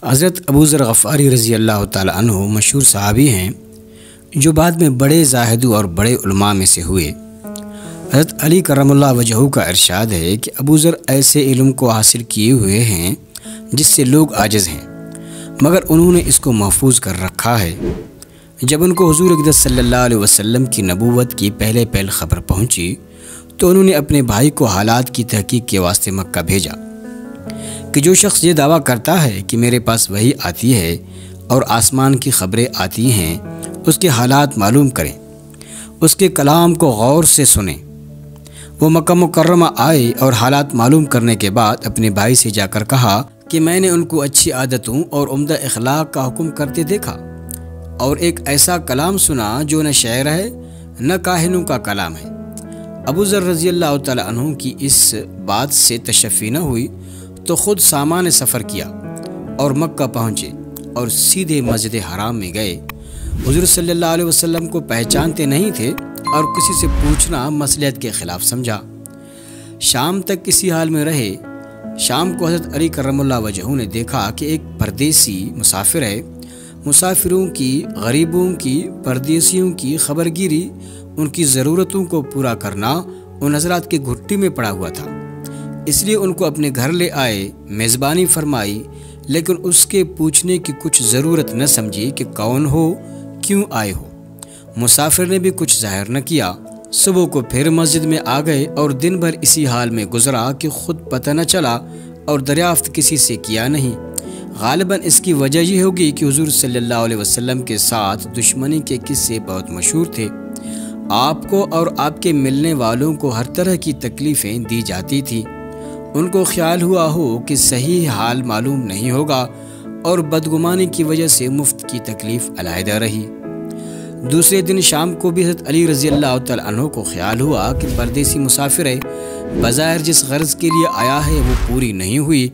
حضرت ابو ذر غفاری رضی اللہ تعالیٰ عنہ مشہور صحابی ہیں جو بعد میں بڑے زاہدوں اور بڑے علماء میں سے ہوئے۔ حضرت علی کرم اللہ وجہہ کا ارشاد ہے کہ ابو ذر ایسے علم کو حاصل کیے ہوئے ہیں جس سے لوگ عاجز ہیں، مگر انہوں نے اس کو محفوظ کر رکھا ہے۔ جب ان کو حضور اقدس صلی اللہ علیہ وسلم کی نبوت کی پہلے خبر پہنچی تو انہوں نے اپنے بھائی کو حالات کی تحقیق کے واسطے مکہ بھیجا کہ جو شخص یہ دعویٰ کرتا ہے کہ میرے پاس وحی آتی ہے اور آسمان کی خبریں آتی ہیں، اس کے حالات معلوم کریں، اس کے کلام کو غور سے سنیں۔ وہ مکہ مکرمہ آئے اور حالات معلوم کرنے کے بعد اپنے بھائی سے جا کر کہا کہ میں نے ان کو اچھی عادتوں اور عمدہ اخلاق کا حکم کرتے دیکھا اور ایک ایسا کلام سنا جو نہ شعر ہے نہ کاہنوں کا کلام ہے۔ ابو ذر رضی اللہ تعالیٰ عنہ کی اس بات سے تشفی نہ ہوئی تو خود سامان سفر کیا اور مکہ پہنچے اور سیدھے مسجد حرام میں گئے۔ حضور صلی اللہ علیہ وسلم کو پہچانتے نہیں تھے اور کسی سے پوچھنا مصلحت کے خلاف سمجھا۔ شام تک اسی حال میں رہے۔ شام کو حضرت علی کرم اللہ وجہہ نے دیکھا کہ ایک پردیسی مسافر ہے۔ مسافروں کی، غریبوں کی، پردیسیوں کی خبرگیری، ان کی ضرورتوں کو پورا کرنا ان حضرات کے گھٹی میں پڑا ہوا تھا، اس لیے ان کو اپنے گھر لے آئے، میزبانی فرمائی، لیکن اس کے پوچھنے کی کچھ ضرورت نہ سمجھی کہ کون ہو، کیوں آئے ہو۔ مسافر نے بھی کچھ ظاہر نہ کیا۔ صبح کو پھر مسجد میں آ گئے اور دن بھر اسی حال میں گزرا کہ خود پتہ نہ چلا اور دریافت کسی سے کیا نہیں۔ غالباً اس کی وجہ یہ ہوگی کہ حضور صلی اللہ علیہ وسلم کے ساتھ دشمنی کے قصے بہت مشہور تھے۔ آپ کو اور آپ کے ملنے والوں کو ہر طرح کی تکلیفیں دی جاتی تھیں۔ ان کو خیال ہوا ہو کہ صحیح حال معلوم نہیں ہوگا اور بدگمانی کی وجہ سے مفت کی تکلیف علیحدہ رہی۔ دوسرے دن شام کو بھی حضرت علی رضی اللہ تعالیٰ عنہ کو خیال ہوا کہ پردیسی مسافر ہے، بظاہر جس غرض کے لیے آیا ہے وہ پوری نہیں ہوئی،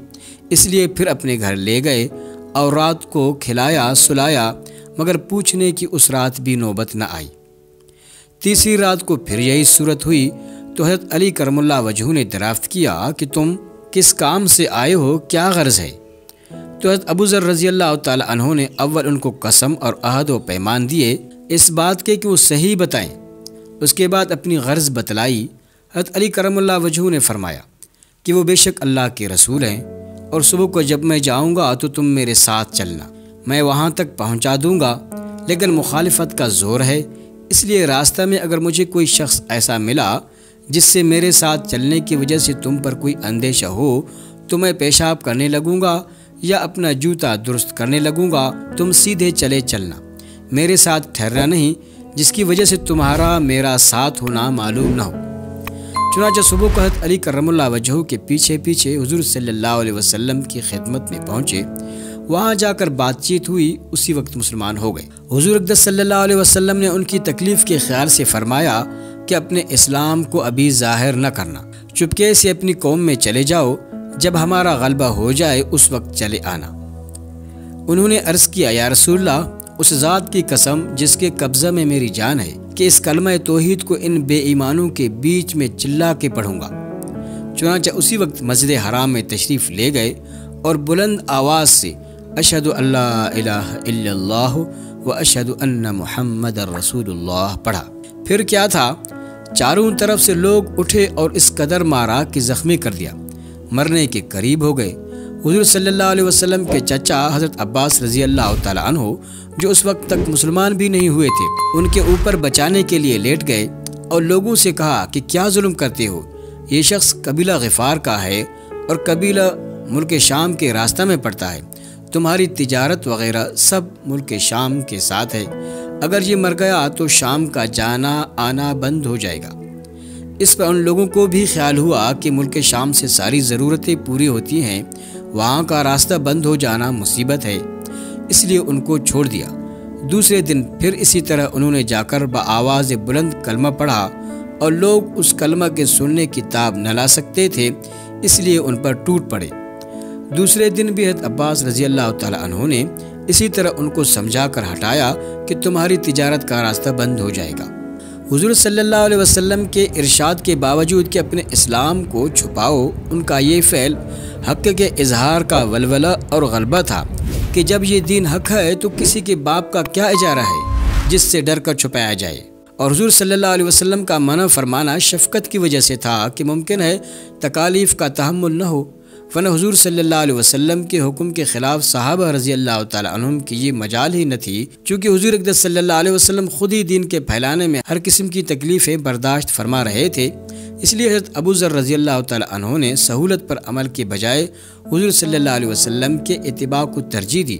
اس لیے پھر اپنے گھر لے گئے اور رات کو کھلایا سلایا، مگر پوچھنے کی اس رات بھی نوبت نہ آئی۔ تیسری رات کو پھر یہی صورت ہوئی تو حضرت علی کرم اللہ وجہہ نے دریافت کیا کہ تم کس کام سے آئے ہو، کیا غرض ہے؟ تو حضرت ابو ذر رضی اللہ تعالیٰ عنہ نے اول ان کو قسم اور عہد و پیمان دیے اس بات کے کہ وہ صحیح بتائیں۔ اس کے بعد اپنی غرض بتلائی۔ حضرت علی کرم اللہ وجہہ نے فرمایا کہ وہ بے شک اللہ کے رسول ہیں اور صبح کو جب میں جاؤں گا تو تم میرے ساتھ چلنا، میں وہاں تک پہنچا دوں گا، لیکن مخالفت کا زور ہے، اس لیے راستہ میں اگر مجھے کوئی شخص ایسا ملا جس سے میرے ساتھ چلنے کی وجہ سے تم پر کوئی اندیشہ ہو تو میں پیشاب کرنے لگوں گا یا اپنا جوتا درست کرنے لگوں گا، تم سیدھے چلے چلنا، میرے ساتھ ٹھہرنا نہیں جس کی وجہ سے تمہارا میرا ساتھ ہونا معلوم نہ ہو۔ چنانچہ صبح کو حضرت علی کرم اللہ وجہہ کے پیچھے پیچھے حضور صلی اللہ علیہ وسلم کی خدمت میں پہنچے۔ وہاں جا کر بات چیت ہوئی، اسی وقت مسلمان ہو گئے۔ حضور اقدس صلی اللہ علیہ وسلم نے ان کی تکلیف کے خیال سے فرمایا کہ اپنے اسلام کو ابھی ظاہر نہ کرنا، چپکے سے اپنی قوم میں چلے جاؤ، جب ہمارا غلبہ ہو جائے اس وقت چلے آنا۔ انہوں نے عرض کیا، یا رسول اللہ، اس ذات کی قسم جس کے قبضہ میں میری جان ہے کہ اس کلمہ توحید کو ان بے ایمانوں کے بیچ میں چلا کے پڑھوں گا۔ چنانچہ اسی وقت مسجد حرام میں تشریف لے گئے اور بلند آواز سے اشہد ان لا الہ الا اللہ و اشہد ان محمد رسول اللہ پڑھا۔ پھر کیا تھا، چاروں طرف سے لوگ اٹھے اور اس قدر مارا کہ زخمی کر دیا، مرنے کے قریب ہو گئے۔ حضور صلی اللہ علیہ وسلم کے چچا حضرت عباس رضی اللہ تعالیٰ عنہ جو اس وقت تک مسلمان بھی نہیں ہوئے تھے، ان کے اوپر بچانے کے لیے لیٹ گئے اور لوگوں سے کہا کہ کیا ظلم کرتے ہو، یہ شخص قبیلہ غفار کا ہے اور قبیلہ ملک شام کے راستہ میں پڑتا ہے، تمہاری تجارت وغیرہ سب ملک شام کے ساتھ ہے، اگر یہ مر گیا تو شام کا جانا آنا بند ہو جائے گا۔ اس پر ان لوگوں کو بھی خیال ہوا کہ ملک شام سے ساری ضرورتیں پوری ہوتی ہیں، وہاں کا راستہ بند ہو جانا مصیبت ہے، اس لیے ان کو چھوڑ دیا۔ دوسرے دن پھر اسی طرح انہوں نے جا کر بآواز بلند کلمہ پڑھا اور لوگ اس کلمہ کے سننے کی تاب نہ لا سکتے تھے، اس لیے ان پر ٹوٹ پڑے۔ دوسرے دن بھی حضرت عباس رضی اللہ تعالیٰ عنہ نے اسی طرح ان کو سمجھا کر ہٹایا کہ تمہاری تجارت کا راستہ بند ہو جائے گا۔ حضور صلی اللہ علیہ وسلم کے ارشاد کے باوجود کہ اپنے اسلام کو چھپاؤ، ان کا یہ فعل حق کے اظہار کا ولولہ اور غلبہ تھا، کہ جب یہ دین حق ہے تو کسی کے باپ کا کیا اجارہ ہے جس سے ڈر کر چھپایا جائے۔ اور حضور صلی اللہ علیہ وسلم کا منع فرمانا شفقت کی وجہ سے تھا کہ ممکن ہے تکالیف کا تحمل نہ ہو، ورنہ حضور صلی اللہ علیہ وسلم کے حکم کے خلاف صحابہ رضی اللہ تعالیٰ عنہم کی یہ مجال ہی نہ تھی، چونکہ حضور اقدس صلی اللہ علیہ وسلم خود ہی دین کے پھیلانے میں ہر قسم کی تکلیفیں برداشت فرما رہے تھے۔ اس لیے حضرت ابو ذر رضی اللہ تعالیٰ عنہ نے سہولت پر عمل کے بجائے حضور صلی اللہ علیہ وسلم کے اتباع کو ترجیح دی۔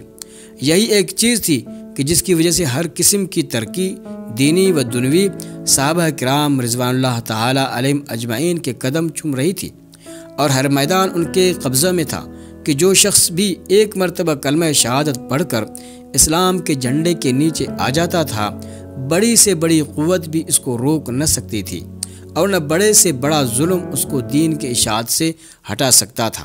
یہی ایک چیز تھی کہ جس کی وجہ سے ہر قسم کی ترقی دینی و دنوی صحابہ کرام رضوان اللہ تعالیٰ علیہم اجمعین کے قدم چوم رہی تھی، اور ہر میدان ان کے قبضہ میں تھا کہ جو شخص بھی ایک مرتبہ کلمہ شہادت پڑھ کر اسلام کے جھنڈے کے نیچے آ جاتا تھا، بڑی سے بڑی قوت بھی اس کو روک نہ سکتی تھی، اور نہ بڑے سے بڑا ظلم اس کو دین کے اشاعت سے ہٹا سکتا تھا۔